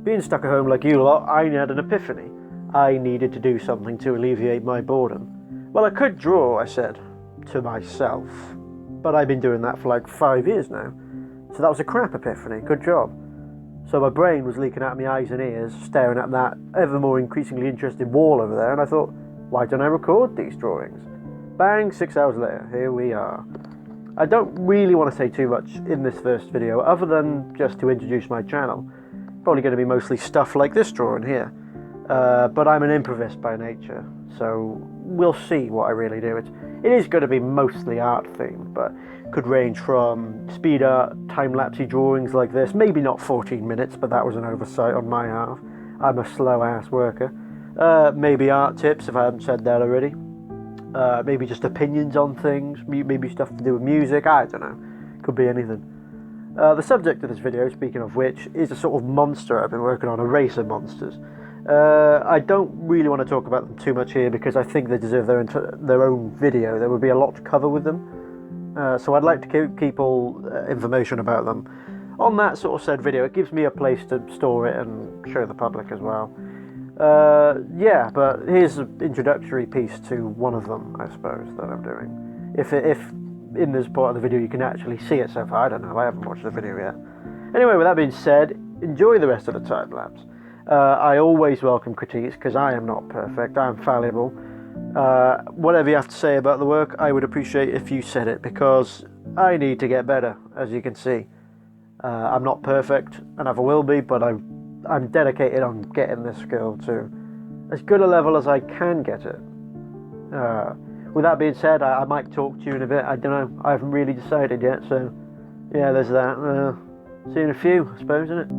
Being stuck at home like you lot, I had an epiphany. I needed to do something to alleviate my boredom. Well, I could draw, I said, to myself. But I've been doing that for like 5 years now. So that was a crap epiphany. Good job. So my brain was leaking out of my eyes and ears, staring at that ever more increasingly interesting wall over there, and I thought, why don't I record these drawings? Bang, 6 hours later, here we are. I don't really want to say too much in this first video, other than just to introduce my channel. Probably going to be mostly stuff like this drawing here. But I'm an improvist by nature, so we'll see what I really do. It is going to be mostly art themed, but could range from speed art, time-lapsey drawings like this, maybe not 14 minutes, but that was an oversight on my half. I'm a slow-ass worker. Maybe art tips, if I haven't said that already. Maybe just opinions on things, maybe stuff to do with music, I don't know. Could be anything. The subject of this video, speaking of which, is a sort of monster I've been working on, a race of monsters. I don't really want to talk about them too much here because I think they deserve their own video. There would be a lot to cover with them. So I'd like to keep all information about them on that sort of said video. It gives me a place to store it and show the public as well. Yeah, but here's an introductory piece to one of them, I suppose, that I'm doing. If in this part of the video you can actually see it so far, I don't know, I haven't watched the video yet. Anyway, with that being said, enjoy the rest of the time lapse. I always welcome critiques because I am not perfect, I'm fallible. Whatever you have to say about the work, I would appreciate if you said it because I need to get better, as you can see. I'm not perfect, and never will be, but I'm dedicated on getting this skill to as good a level as I can get it. With that being said, I might talk to you in a bit, I don't know, I haven't really decided yet, so yeah, there's that. See you in a few, I suppose, innit?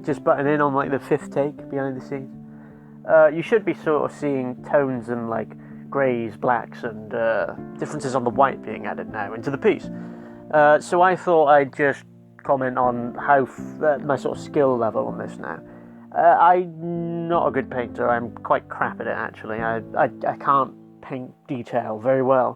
Just butting in on like the 5th take behind the scenes. You should be sort of seeing tones and like greys, blacks and differences on the white being added now into the piece. So I thought I'd just comment on how my sort of skill level on this now. I'm not a good painter, I'm quite crap at it actually. I can't paint detail very well.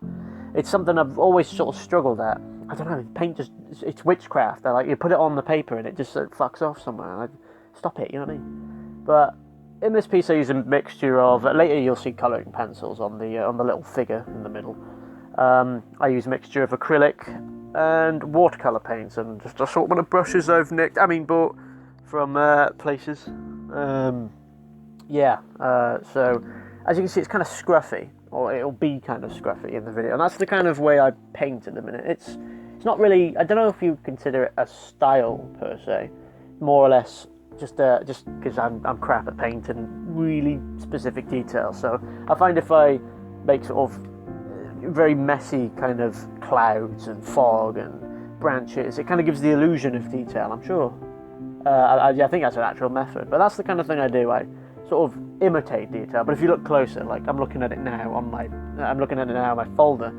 It's something I've always sort of struggled at. I don't know, paint just, it's witchcraft. Like, you put it on the paper and it just fucks off somewhere. Like, stop it, you know what I mean? But in this piece I use a mixture of, later you'll see colouring pencils on the little figure in the middle. I use a mixture of acrylic and watercolour paints and just assortment of brushes I've bought from places. So as you can see it's kind of scruffy, or it'll be kind of scruffy in the video, and that's the kind of way I paint at the minute. It's not really, I don't know if you consider it a style per se, more or less just because I'm crap at painting really specific details. So I find if I make sort of very messy kind of clouds and fog and branches, it kind of gives the illusion of detail, I'm sure. I think that's an actual method, but that's the kind of thing I do. I sort of imitate detail, but if you look closer, like I'm looking at it now on my folder,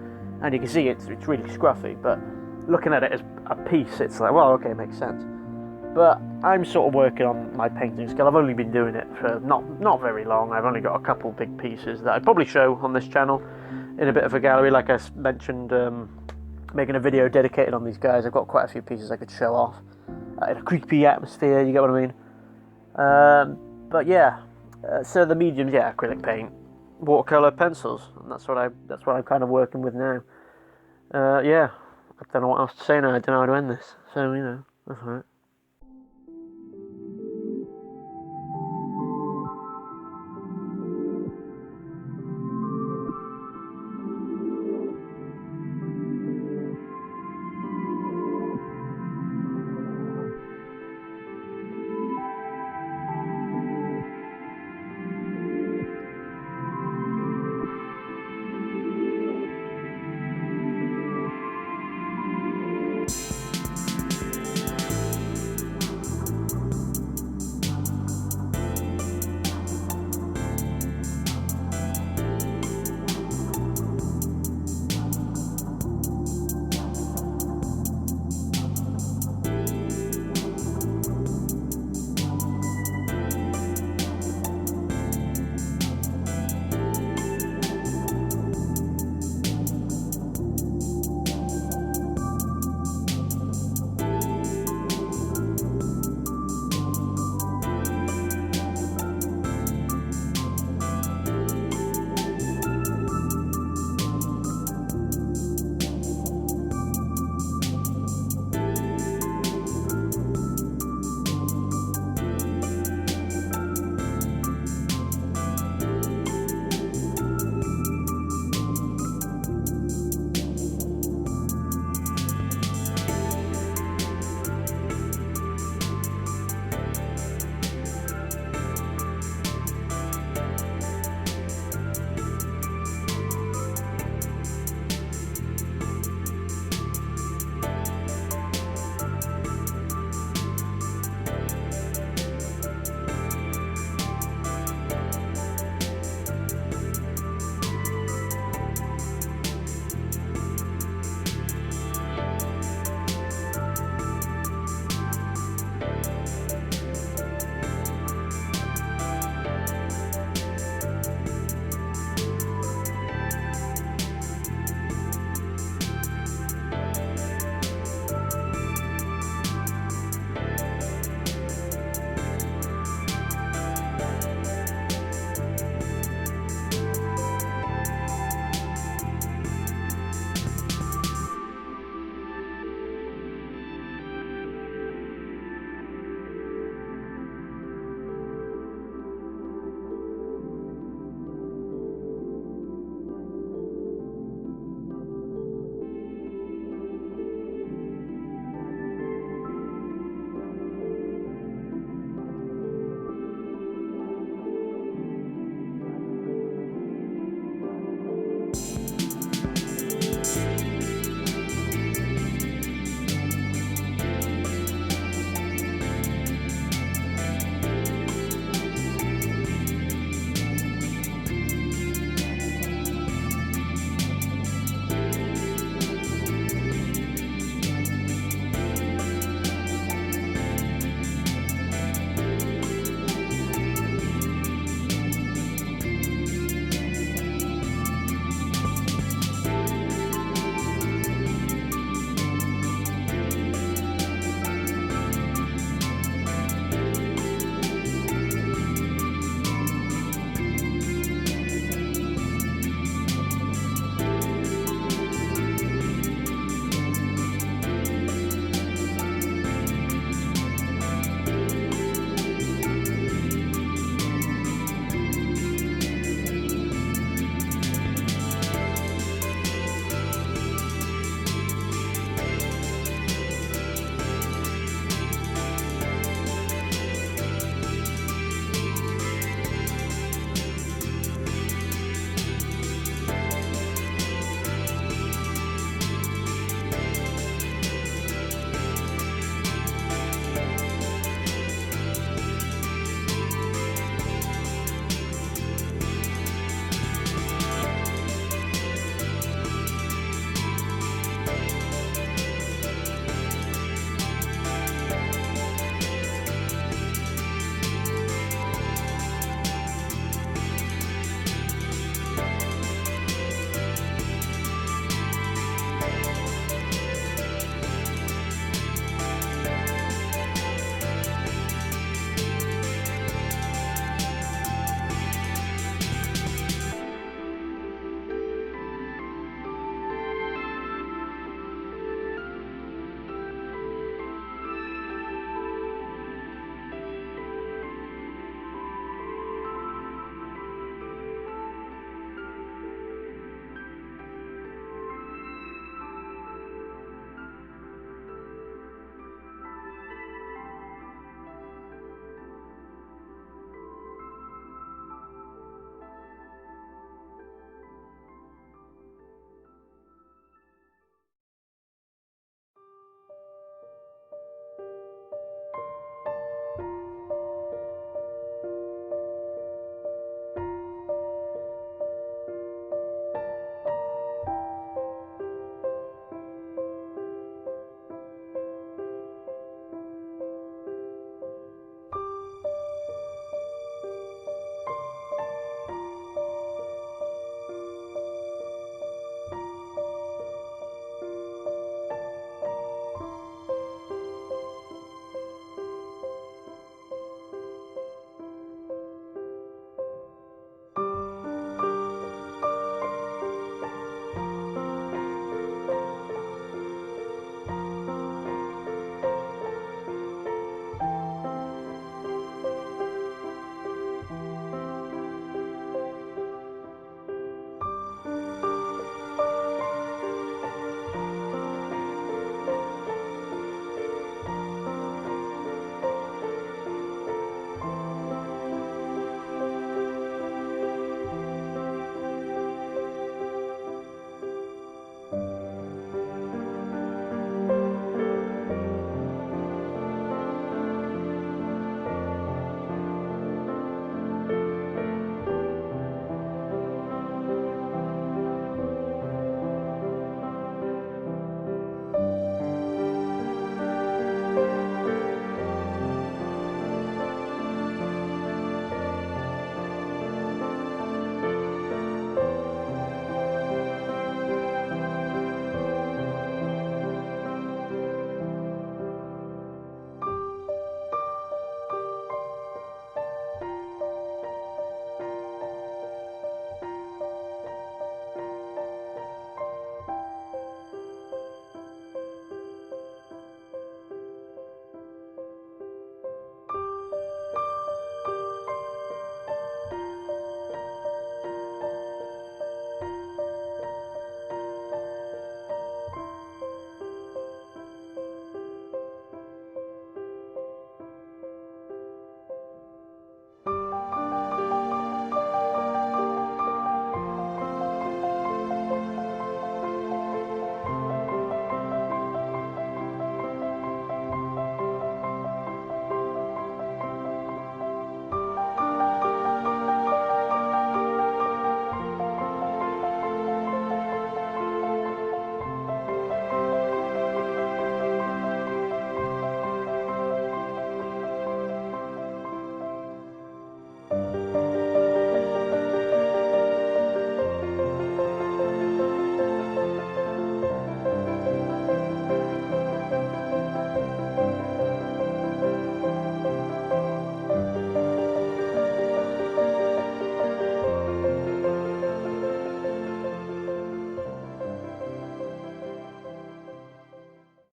and you can see it's really scruffy, but looking at it as a piece, it's like, well, okay, it makes sense. But I'm sort of working on my painting skill. I've only been doing it for not very long. I've only got a couple big pieces that I'd probably show on this channel in a bit of a gallery, like I mentioned, making a video dedicated on these guys. I've got quite a few pieces I could show off in a creepy atmosphere, you get what I mean? But yeah, so the mediums, yeah, acrylic paint, watercolor, pencils, and that's what I'm kind of working with now. Yeah, I don't know what else to say now. I don't know how to end this, so you know, that's alright.